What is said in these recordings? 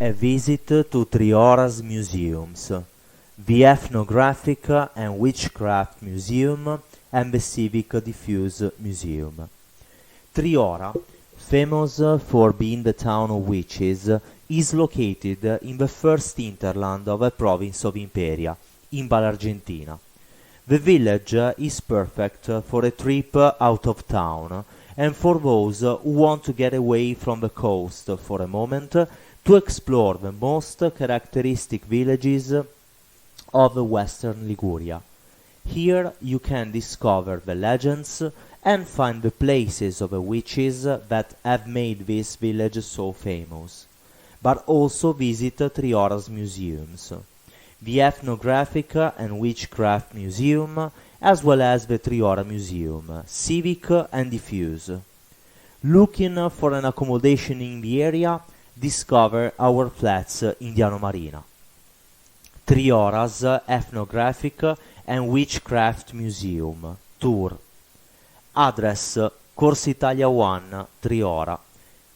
A visit to Triora's museums, the Ethnographic and Witchcraft Museum and the Civic Diffuse Museum. Triora, famous for being the town of witches, is located in the first hinterland of the province of Imperia, in Val Argentina. The village is perfect for a trip out of town and for those who want to get away from the coast for a moment to explore the most characteristic villages of western Liguria. Here you can discover the legends and find the places of the witches that have made this village so famous, but also visit Triora's museums, the Ethnographic and Witchcraft Museum, as well as the Triora Museum, Civic and Diffuse. Looking for an accommodation in the area, discover our flats Indiano Marina. Triora's Ethnographic and Witchcraft Museum Tour. Address Corsa Italia 1, Triora.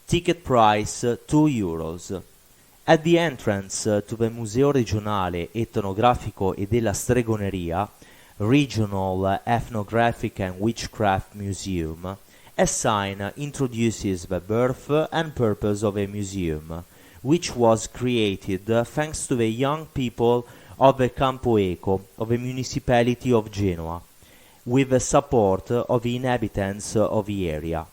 Ticket price €2. At the entrance to the Museo Regionale Etnografico e della Stregoneria, Regional Ethnographic and Witchcraft Museum, a sign introduces the birth and purpose of a museum, which was created thanks to the young people of the Campo Eco of the municipality of Genoa, with the support of the inhabitants of the area.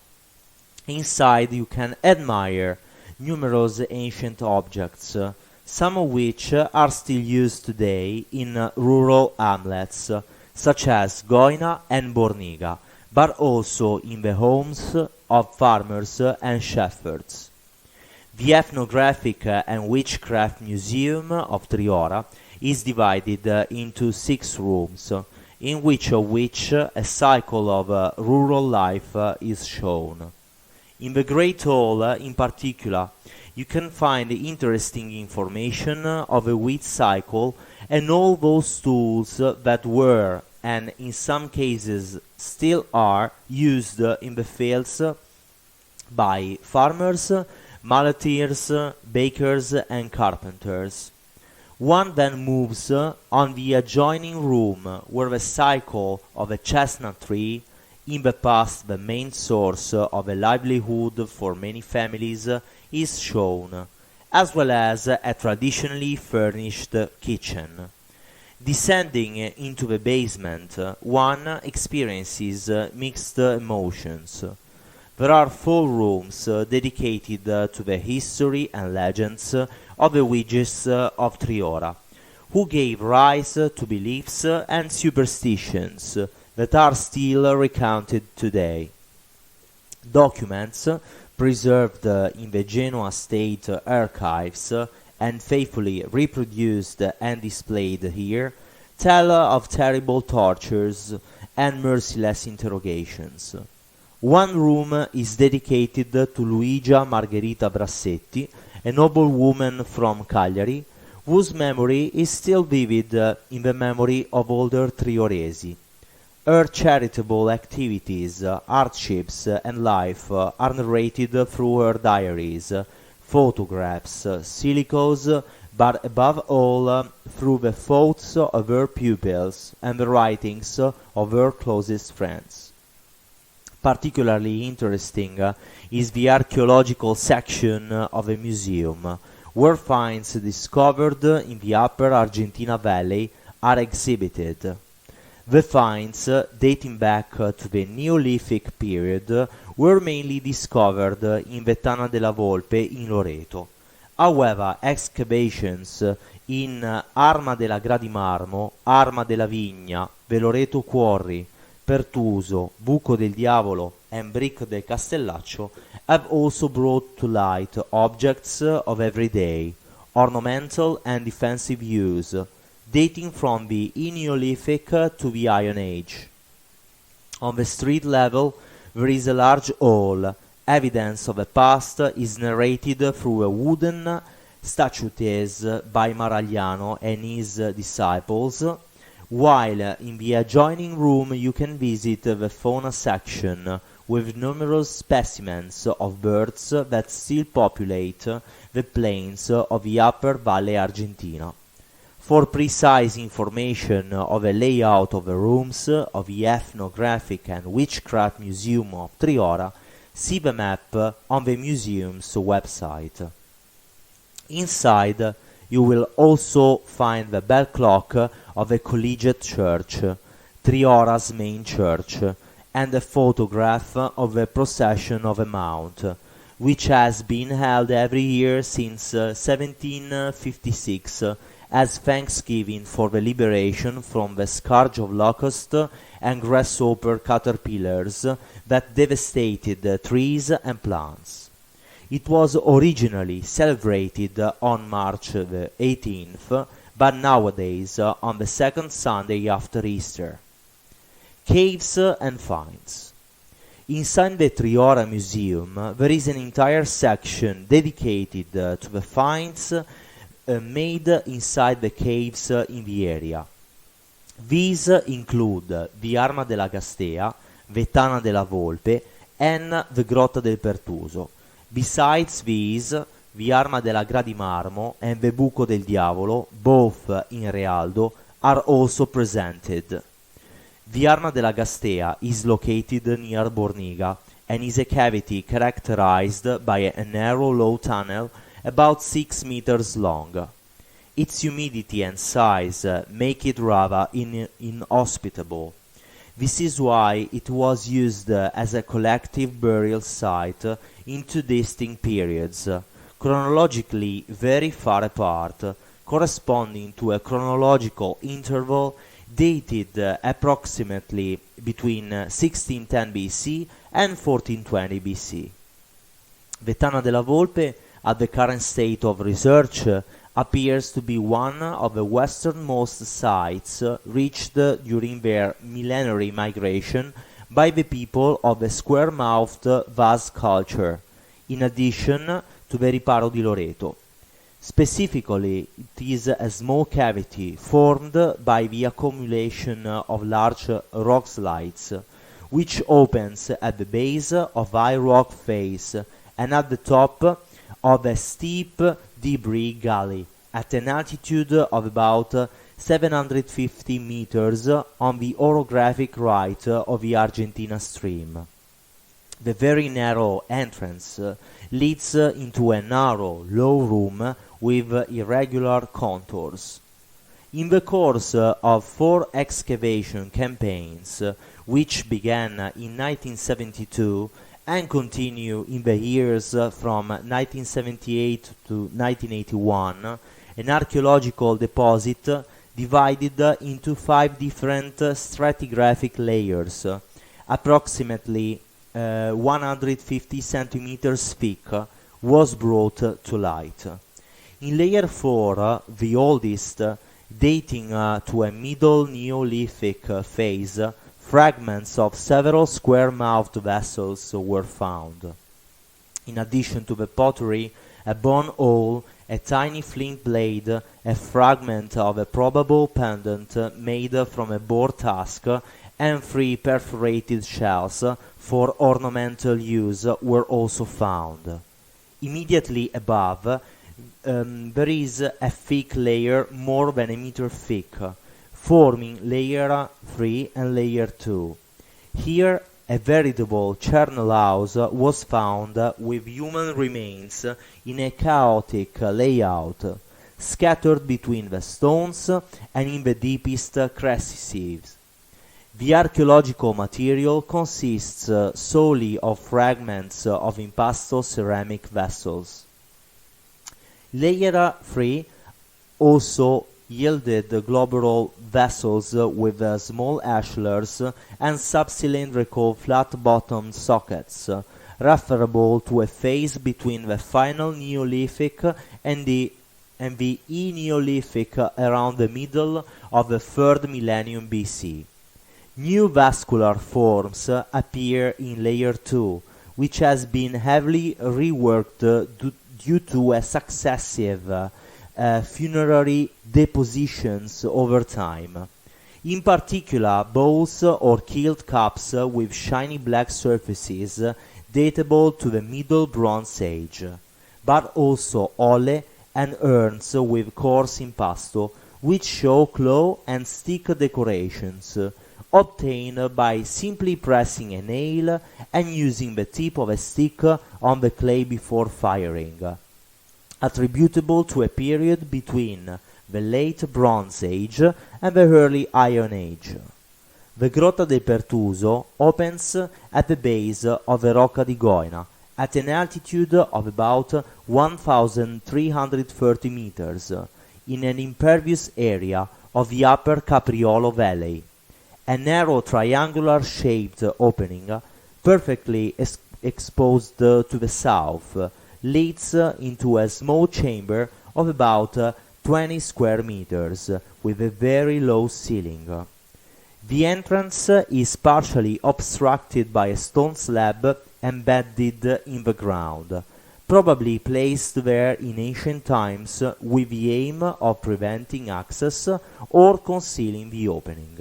Inside you can admire numerous ancient objects, some of which are still used today in rural hamlets, such as Goina and Borniga, but also in the homes of farmers and shepherds. The Ethnographic and Witchcraft Museum of Triora is divided into 6 rooms, in which a cycle of rural life is shown. In the Great Hall, in particular, you can find interesting information of the wheat cycle and all those tools that were, and in some cases still are, used in the fields by farmers, muleteers, bakers and carpenters. One then moves on the adjoining room where the cycle of a chestnut tree, in the past the main source of a livelihood for many families, is shown, as well as a traditionally furnished kitchen. Descending into the basement, one experiences mixed emotions. There are 4 rooms dedicated to the history and legends of the witches of Triora, who gave rise to beliefs and superstitions that are still recounted today. Documents preserved in the Genoa State Archives and faithfully reproduced and displayed here, tell of terrible tortures and merciless interrogations. One room is dedicated to Luigia Margherita Brassetti, a noblewoman from Cagliari, whose memory is still vivid in the memory of older Trioresi. Her charitable activities, hardships, and life are narrated through her diaries, photographs, silicos, but above all through the thoughts of her pupils and the writings of her closest friends. Particularly interesting is the archaeological section of the museum, where finds discovered in the upper Argentina Valley are exhibited. The finds, dating back to the Neolithic period, were mainly discovered in the Tana della Volpe in Loreto. However, excavations in Arma della Gradimarmo, Arma della Vigna, the Loreto Quarry, Pertuso, Buco del Diavolo, and Brick del Castellaccio have also brought to light objects of everyday, ornamental and defensive use, dating from the Neolithic to the Iron Age. On the street level, there is a large hall. Evidence of the past is narrated through a wooden statues by Maragliano and his disciples, while in the adjoining room you can visit the fauna section with numerous specimens of birds that still populate the plains of the Upper Valle Argentina. For precise information of the layout of the rooms of the Ethnographic and Witchcraft Museum of Triora, see the map on the museum's website. Inside, you will also find the bell clock of the Collegiate Church, Triora's main church, and a photograph of the procession of the Mount, which has been held every year since 1756 as thanksgiving for the liberation from the scourge of locust and grasshopper caterpillars that devastated trees and plants. It was originally celebrated on March the 18th, but nowadays on the second Sunday after Easter. Caves and finds. Inside the Triora Museum there is an entire section dedicated to the finds made inside the caves in the area. These include the Arma della Gastea, the Tana della Volpe, and the Grotta del Pertuso. Besides these, the Arma della Gradimarmo and the Buco del Diavolo, both in Realdo, are also presented. The Arma della Gastea is located near Borniga and is a cavity characterized by a narrow low tunnel about 6 meters long. Its humidity and size make it rather inhospitable. This is why it was used as a collective burial site in two distinct periods, chronologically very far apart, corresponding to a chronological interval dated approximately between 1610 BC and 1420 BC. The Tana della Volpe, at the current state of research, appears to be one of the westernmost sites reached during their millenary migration by the people of the square-mouthed vase culture, in addition to the Riparo di Loreto. Specifically, it is a small cavity formed by the accumulation of large rock slides, which opens at the base of high rock face and at the top of a steep debris gully at an altitude of about 750 meters on the orographic right of the Argentina stream. The very narrow entrance leads into a narrow, low room with irregular contours. In the course of 4 excavation campaigns, which began in 1972 and continue in the years from 1978 to 1981, an archaeological deposit divided into 5 different stratigraphic layers, approximately 150 centimeters thick, was brought to light. In layer 4, the oldest, dating to a middle Neolithic phase, fragments of several square-mouthed vessels were found. In addition to the pottery, a bone awl, a tiny flint blade, a fragment of a probable pendant made from a boar tusk, and 3 perforated shells for ornamental use were also found. Immediately above, there is a thick layer more than a meter thick, forming layer 3 and layer 2. Here, a veritable charnel house was found with human remains in a chaotic layout, scattered between the stones and in the deepest crevices. The archaeological material consists solely of fragments of impasto ceramic vessels. Layer 3 also yielded globular vessels with small ashlars and subcylindrical flat-bottomed sockets, referable to a phase between the final Neolithic and the E-Neolithic around the middle of the 3rd millennium BC. New vascular forms appear in layer 2, which has been heavily reworked due to a successive funerary depositions over time. In particular, bowls or keeled cups with shiny black surfaces datable to the Middle Bronze Age. but also ole and urns with coarse impasto, which show claw and stick decorations, obtained by simply pressing a nail and using the tip of a stick on the clay before firing, attributable to a period between the late Bronze Age and the early Iron Age. The Grotta del Pertuso opens at the base of the Rocca di Goina, at an altitude of about 1,330 meters, in an impervious area of the upper Capriolo Valley. A narrow triangular-shaped opening, perfectly exposed to the south, leads into a small chamber of about 20 square meters, with a very low ceiling. The entrance is partially obstructed by a stone slab embedded in the ground, probably placed there in ancient times with the aim of preventing access or concealing the opening.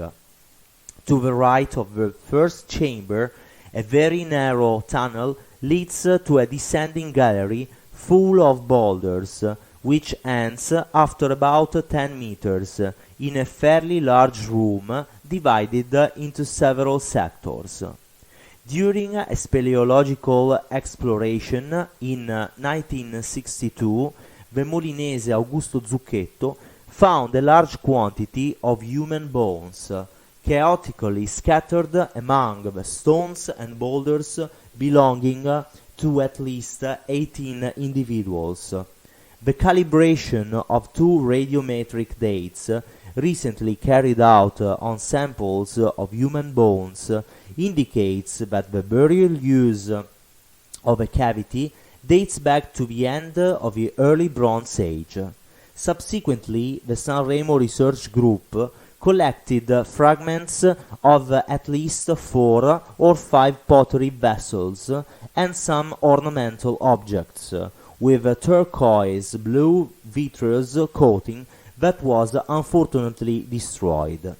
To the right of the first chamber, a very narrow tunnel leads to a descending gallery full of boulders, which ends after about 10 meters in a fairly large room divided into several sectors. During a speleological exploration in 1962, the Molinese Augusto Zucchetto found a large quantity of human bones, chaotically scattered among the stones and boulders belonging to at least 18 individuals. The calibration of two radiometric dates recently carried out on samples of human bones indicates that the burial use of a cavity dates back to the end of the early Bronze Age. Subsequently, the Sanremo Research Group collected fragments of at least 4 or 5 pottery vessels and some ornamental objects, with a turquoise blue vitreous coating that was unfortunately destroyed.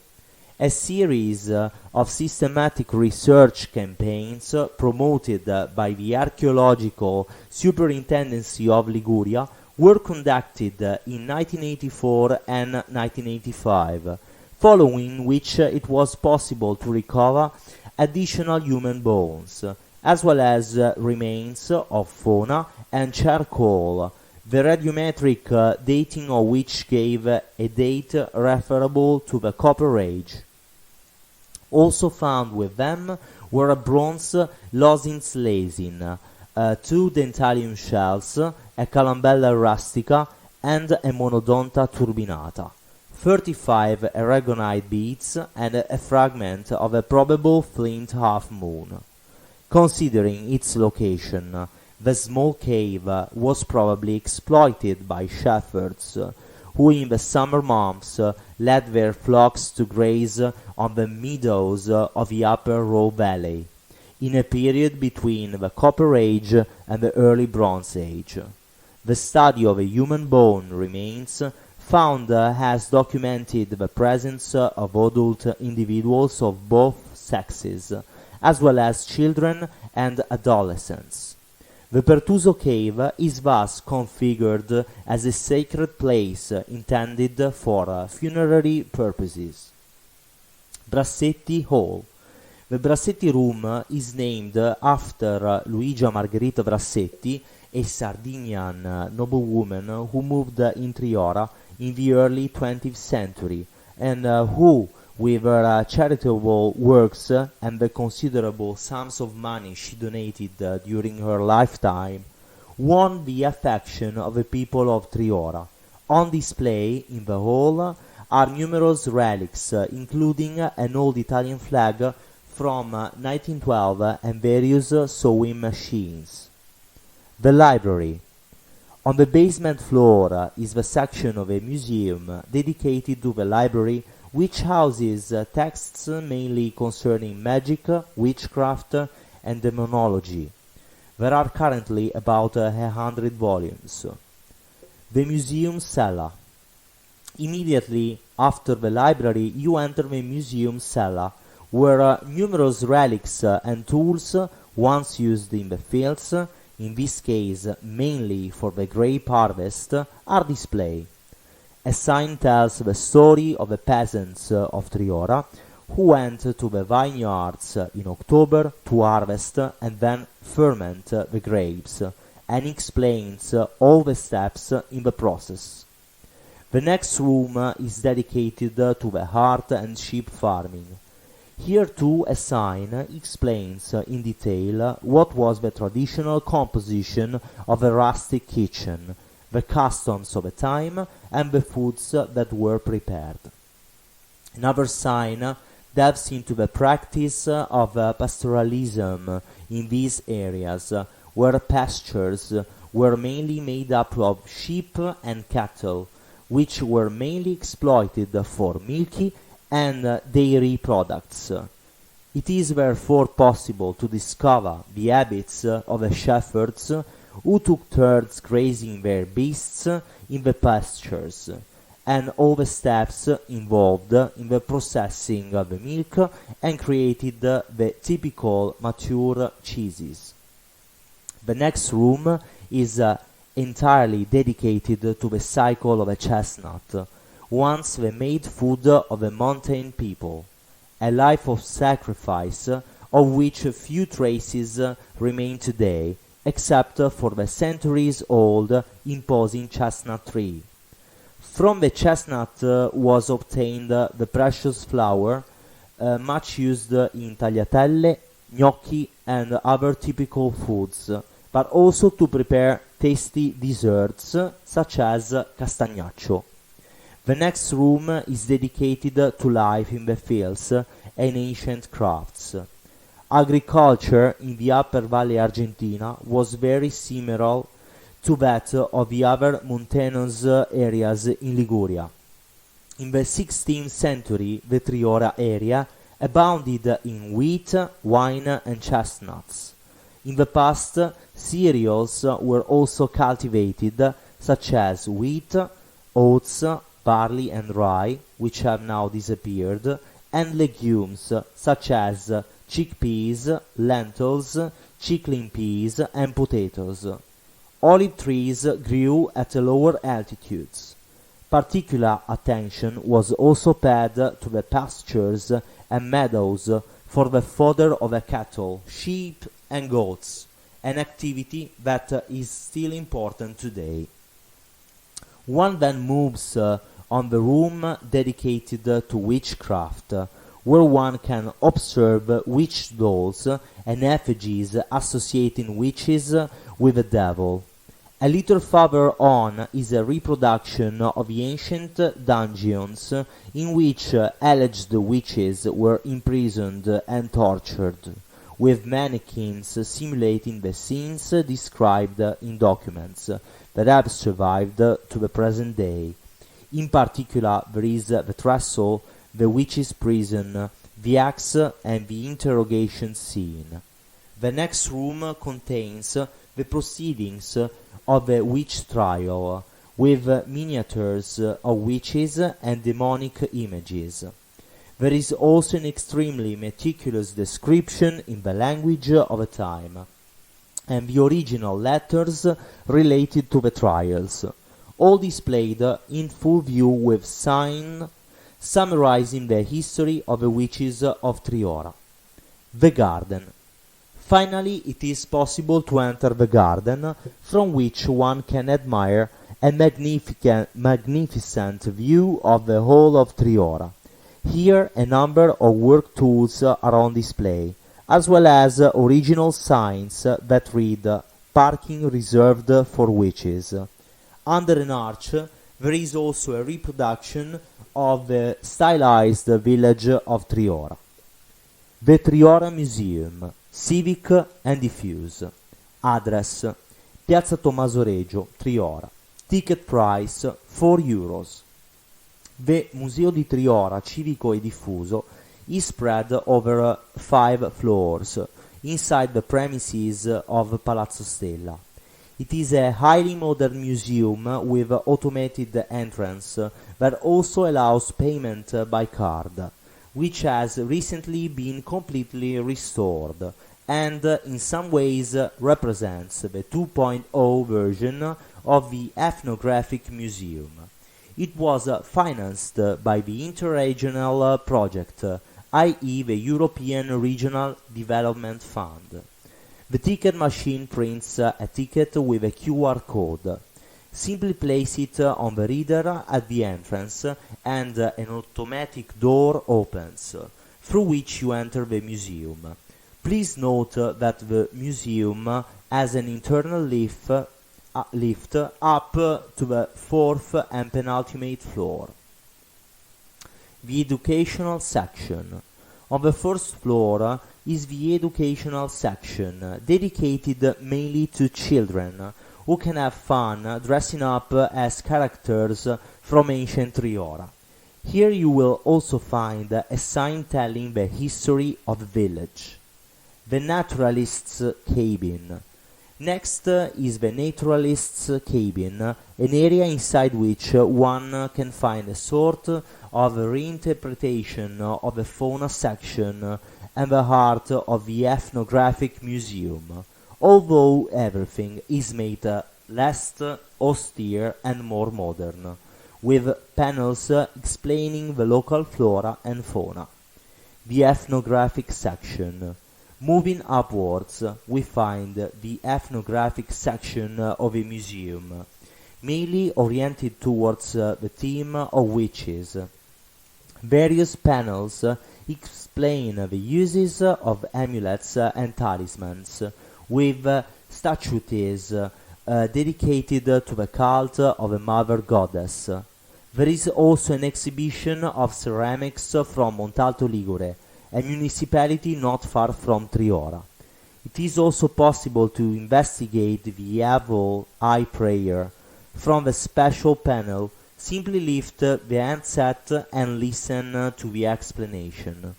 A series of systematic research campaigns promoted by the Archaeological Superintendency of Liguria were conducted in 1984 and 1985, following which it was possible to recover additional human bones, as well as remains of fauna and charcoal, the radiometric dating of which gave a date referable to the Copper Age. Also found with them were a bronze lozins lesin, 2 dentalium shells, a calambella rustica, and a monodonta turbinata, 35 aragonite beads, and a fragment of a probable flint half-moon. Considering its location, the small cave was probably exploited by shepherds, who in the summer months led their flocks to graze on the meadows of the upper Roe Valley, in a period between the Copper Age and the early Bronze Age. The study of a human bone remains found has documented the presence of adult individuals of both sexes, as well as children and adolescents. The Pertuso cave is thus configured as a sacred place intended for funerary purposes. Brassetti Hall. The Brassetti Room is named after Luigia Margherita Brassetti, a Sardinian noblewoman who moved in Triora in the early 20th century, and who, with her charitable works and the considerable sums of money she donated during her lifetime, won the affection of the people of Triora. On display in the hall are numerous relics, including an old Italian flag from 1912 and various sewing machines. The library. On the basement floor is the section of a museum dedicated to the library, which houses texts mainly concerning magic, witchcraft, and demonology. There are currently about 100 volumes. The museum cella. Immediately after the library, you enter the museum cella, where numerous relics and tools, once used in the fields, in this case mainly for the grape harvest, are displayed. A sign tells the story of the peasants of Triora who went to the vineyards in October to harvest and then ferment the grapes, and explains all the steps in the process. The next room is dedicated to the heart and sheep farming. Here too a sign explains in detail what was the traditional composition of a rustic kitchen, the customs of the time, and the foods that were prepared. Another sign delves into the practice of pastoralism in these areas, where pastures were mainly made up of sheep and cattle, which were mainly exploited for milky and dairy products. It is therefore possible to discover the habits of the shepherds who took turns grazing their beasts in the pastures, and all the steps involved in the processing of the milk and created the typical mature cheeses. The next room is entirely dedicated to the cycle of a chestnut, once the made food of the mountain people, a life of sacrifice of which few traces remain today, except for the centuries-old imposing chestnut tree. From the chestnut was obtained the precious flour, much used in tagliatelle, gnocchi, and other typical foods, but also to prepare tasty desserts such as castagnaccio. The next room is dedicated to life in the fields and ancient crafts. Agriculture in the Upper Valley Argentina was very similar to that of the other mountainous areas in Liguria. In the 16th century, the Triora area abounded in wheat, wine, and chestnuts. In the past, cereals were also cultivated, such as wheat, oats, barley, and rye, which have now disappeared, and legumes, such as chickpeas, lentils, chickling peas, and potatoes. Olive trees grew at lower altitudes. Particular attention was also paid to the pastures and meadows for the fodder of the cattle, sheep, and goats, an activity that is still important today. One then moves on the room dedicated to witchcraft, where one can observe witch dolls and effigies associating witches with the devil. A little further on is a reproduction of the ancient dungeons in which alleged witches were imprisoned and tortured, with mannequins simulating the scenes described in documents that have survived to the present day. In particular, there is the trestle, the witch's prison, the axe, and the interrogation scene. The next room contains the proceedings of a witch trial, with miniatures of witches and demonic images. There is also an extremely meticulous description in the language of the time, and the original letters related to the trials, all displayed in full view with sign summarizing the history of the witches of Triora. The garden. Finally, it is possible to enter the garden, from which one can admire a magnificent view of the whole of Triora. Here a number of work tools are on display, as well as original signs that read "Parking reserved for witches." Under an arch there is also a reproduction of the stylized village of Triora. The Triora Museum, Civic and Diffuse. Address: Piazza Tommaso Reggio, Triora. Ticket price €4. The Museo di Triora Civico e Diffuso is spread over 5 floors inside the premises of Palazzo Stella. It is a highly modern museum with automated entrance that also allows payment by card, which has recently been completely restored, and in some ways represents the 2.0 version of the Ethnographic Museum. It was financed by the Interregional Project, i.e. the European Regional Development Fund. The ticket machine prints a ticket with a QR code. Simply place it on the reader at the entrance and an automatic door opens, through which you enter the museum. Please note that the museum has an internal lift up to the fourth and penultimate floor. The educational section. On the first floor is the educational section, dedicated mainly to children, who can have fun dressing up as characters from ancient Triora. Here you will also find a sign telling the history of the village. The naturalist's cabin. Next is the naturalist's cabin, an area inside which one can find a sort of reinterpretation of the fauna section and the heart of the Ethnographic Museum, although everything is made less austere and more modern, with panels explaining the local flora and fauna. The ethnographic section. Moving upwards, we find the ethnographic section of a museum, mainly oriented towards the theme of witches. Various panels explain the uses of amulets and talismans, with statues dedicated to the cult of a mother goddess. There is also an exhibition of ceramics from Montalto Ligure, a municipality not far from Triora. It is also possible to investigate the Yavol eye prayer. From the special panel, simply lift the handset and listen to the explanation.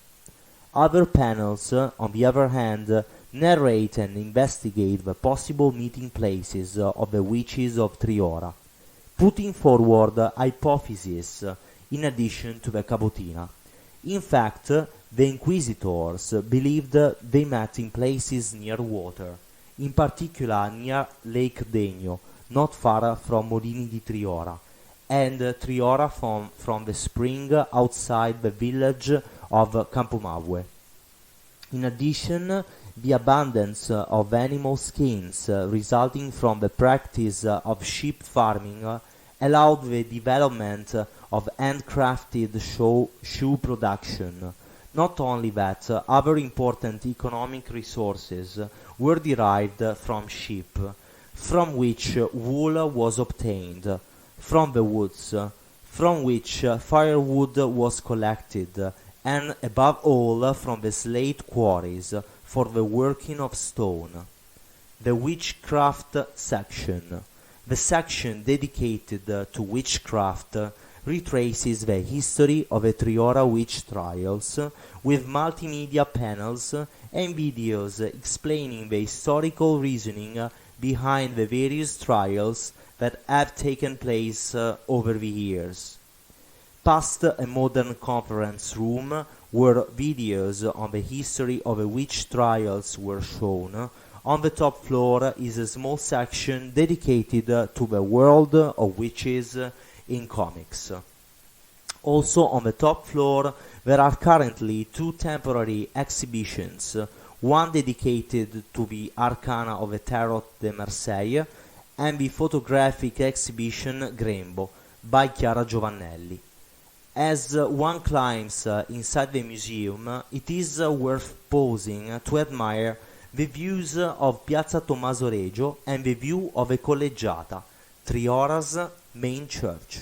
Other panels, on the other hand, narrate and investigate the possible meeting places of the witches of Triora, putting forward hypotheses in addition to the cabotina. In fact, the inquisitors believed they met in places near water, in particular near Lake Degno, not far from Molini di Triora, and Triora from the spring outside the village of Campomaue. In addition, the abundance of animal skins resulting from the practice of sheep farming allowed the development of handcrafted shoe production. Not only that, other important economic resources were derived from sheep, from which wool was obtained, from the woods, from which firewood was collected, and above all from the slate quarries for the working of stone. The witchcraft section. The section dedicated to witchcraft retraces the history of the Triora witch trials with multimedia panels and videos explaining the historical reasoning behind the various trials that have taken place over the years. Past a modern conference room where videos on the history of the witch trials were shown, on the top floor is a small section dedicated to the world of witches in comics. Also on the top floor there are currently two temporary exhibitions, one dedicated to the Arcana of the Tarot de Marseille and the photographic exhibition Grembo by Chiara Giovannelli. As one climbs inside the museum, it is worth pausing to admire the views of Piazza Tommaso Regio and the view of the Collegiata, Triora's main church.